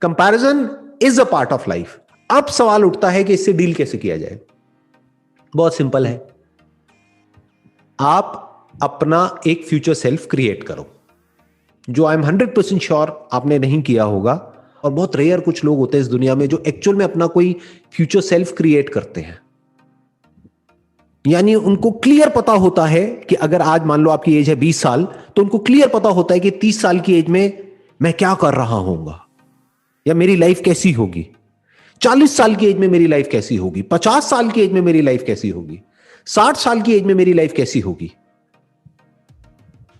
Comparison is a part of life. अब सवाल उठता है कि इससे डील कैसे किया जाए। बहुत सिंपल है, आप अपना एक फ्यूचर सेल्फ क्रिएट करो, जो आई एम 100% श्योर आपने नहीं किया होगा। और बहुत रेयर कुछ लोग होते हैं इस दुनिया में जो एक्चुअल में अपना कोई फ्यूचर सेल्फ क्रिएट करते हैं। यानी उनको क्लियर पता होता है कि अगर आज मान लो आपकी एज है 20 साल, तो उनको क्लियर पता होता है कि 30 साल की एज में मैं क्या कर रहा हूंगा या मेरी लाइफ कैसी होगी, 40 साल की एज में मेरी लाइफ कैसी होगी, 50 साल की एज में मेरी लाइफ कैसी होगी, 60 साल की एज में मेरी लाइफ कैसी होगी।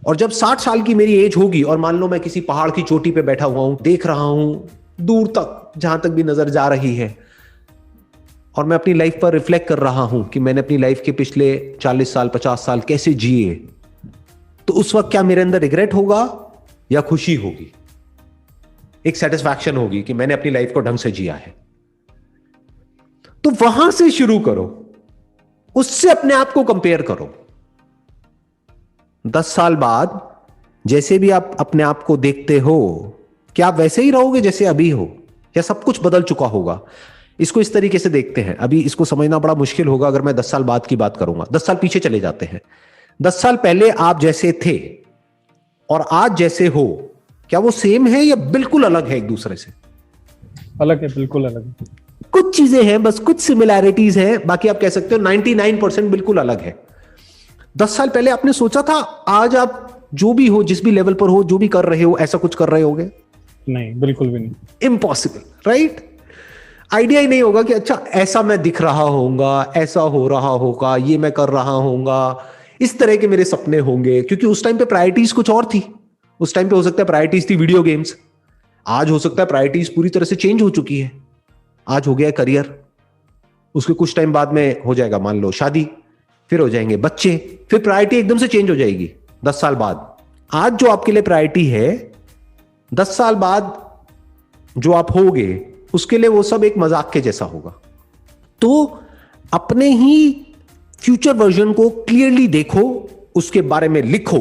और जब 60 साल की मेरी एज होगी और मान लो मैं किसी पहाड़ की चोटी पे बैठा हुआ हूं, देख रहा हूं दूर तक, जहां तक भी नजर जा रही है, और मैं अपनी लाइफ पर रिफ्लेक्ट कर रहा हूं कि मैंने अपनी लाइफ के पिछले 40 साल 50 साल कैसे जिए, तो उस वक्त क्या मेरे अंदर रिग्रेट होगा या खुशी होगी? एक सेटिस्फैक्शन होगी कि मैंने अपनी लाइफ को ढंग से जिया है। तो वहां से शुरू करो, उससे अपने आप को कंपेयर करो। 10 साल बाद जैसे भी आप अपने आप को देखते हो, क्या आप वैसे ही रहोगे जैसे अभी हो, या सब कुछ बदल चुका होगा? इसको इस तरीके से देखते हैं। अभी इसको समझना बड़ा मुश्किल होगा अगर मैं 10 साल बाद की बात करूंगा। 10 साल पीछे चले जाते हैं। 10 साल पहले आप जैसे थे और आज जैसे हो, क्या वो सेम है या बिल्कुल अलग है एक दूसरे से? अलग है, बिल्कुल अलग है। कुछ चीजें हैं, बस कुछ सिमिलैरिटीज हैं, बाकी आप कह सकते हो 99% बिल्कुल अलग है। 10 साल पहले आपने सोचा था आज आप जो भी हो, जिस भी लेवल पर हो, जो भी कर रहे हो, ऐसा कुछ कर रहे होगे? नहीं, बिल्कुल भी नहीं। Impossible, right? आइडिया ही नहीं होगा कि अच्छा ऐसा मैं दिख रहा होऊंगा, ऐसा हो रहा होगा, ये मैं कर रहा होऊंगा, इस तरह के मेरे सपने होंगे। क्योंकि उस टाइम पे प्रायोरिटीज कुछ और थी। उस टाइम पे हो सकता है प्रायोरिटीज थी वीडियो गेम्स, आज हो सकता है प्रायोरिटीज पूरी तरह से चेंज हो चुकी है। आज हो गया करियर, उसके कुछ टाइम बाद में हो जाएगा मान लो शादी, फिर हो जाएंगे बच्चे, फिर प्रायोरिटी एकदम से चेंज हो जाएगी 10 साल बाद। आज जो आपके लिए प्रायोरिटी है, 10 साल बाद जो आप होगे उसके लिए वो सब एक मजाक के जैसा होगा। तो अपने ही फ्यूचर वर्जन को क्लियरली देखो, उसके बारे में लिखो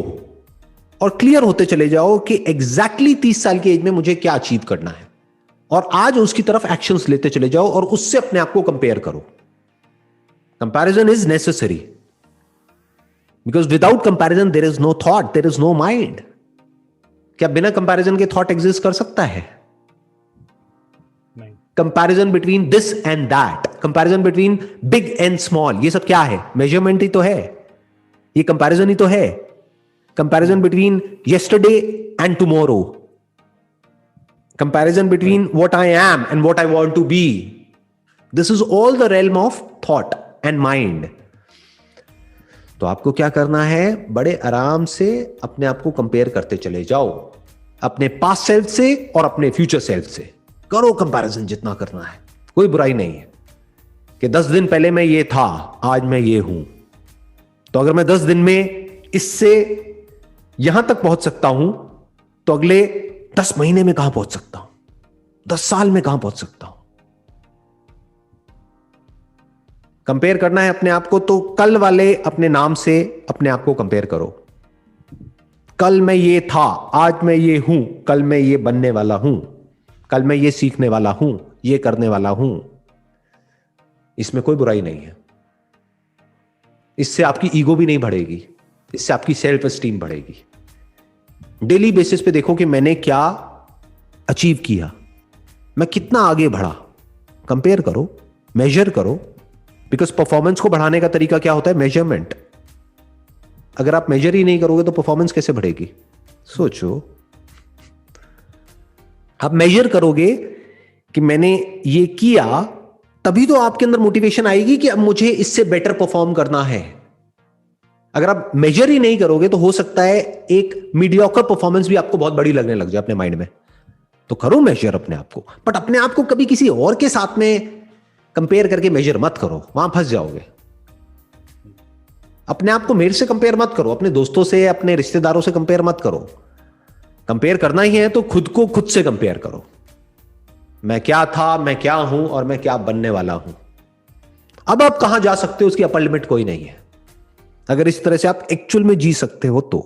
और क्लियर होते चले जाओ कि एग्जैक्टली 30 साल की एज में मुझे क्या अचीव करना है, और आज उसकी तरफ एक्शंस लेते चले जाओ और उससे अपने आप को कंपेयर करो। Comparison is necessary, because without comparison there is no thought, there is no mind. क्या बिना कंपैरिजन के थॉट एग्जिस्ट कर सकता है? नहीं। Comparison between this and that, comparison between big and small, ये सब क्या है? मेजरमेंट ही तो है, ये कंपैरिजन ही तो है। Comparison between yesterday and tomorrow, comparison between what I am and what I want to be. This is all the realm of thought and mind. तो आपको क्या करना है? बड़े आराम से अपने आप को कंपेयर करते चले जाओ, अपने पास्ट सेल्फ से और अपने फ्यूचर सेल्फ से। करो कंपैरिजन जितना करना है, कोई बुराई नहीं है कि 10 दिन पहले मैं ये था, आज मैं ये हूं। तो अगर मैं 10 दिन में इससे यहां तक पहुंच सकता हूं, तो अगले 10 महीने में कहां पहुंच सकता हूं, 10 साल में कहां पहुंच सकता हूं? कंपेयर करना है अपने आप को, तो कल वाले अपने नाम से अपने आप को कंपेयर करो। कल मैं ये था, आज मैं ये हूं, कल मैं ये बनने वाला हूं, कल मैं ये सीखने वाला हूं, ये करने वाला हूं। इसमें कोई बुराई नहीं है। इससे आपकी ईगो भी नहीं बढ़ेगी, इससे आपकी सेल्फ एस्टीम बढ़ेगी। डेली बेसिस पे देखो कि मैंने क्या अचीव किया, मैं कितना आगे बढ़ा। कंपेयर करो, मेजर करो, बिकॉज परफॉर्मेंस को बढ़ाने का तरीका क्या होता है? मेजरमेंट। अगर आप मेजर ही नहीं करोगे तो परफॉर्मेंस कैसे बढ़ेगी? सोचो, आप मेजर करोगे कि मैंने ये किया, तभी तो आपके अंदर मोटिवेशन आएगी कि अब मुझे इससे बेटर परफॉर्म करना है। अगर आप मेजर ही नहीं करोगे तो हो सकता है एक मीडियोकर परफॉर्मेंस भी आपको बहुत बड़ी लगने लग जाए अपने माइंड में। तो करो मेजर अपने आप को, बट अपने आप को कभी किसी और के साथ में कंपेयर करके मेजर मत करो, वहां फंस जाओगे। अपने आप को मेरे से कंपेयर मत करो, अपने दोस्तों से, अपने रिश्तेदारों से कंपेयर मत करो। कंपेयर करना ही है तो खुद को खुद से कंपेयर करो। मैं क्या था, मैं क्या हूं और मैं क्या बनने वाला हूं। अब आप कहां जा सकते हो उसकी अपर लिमिट कोई नहीं है, अगर इस तरह से आप एक्चुअल में जी सकते हो तो।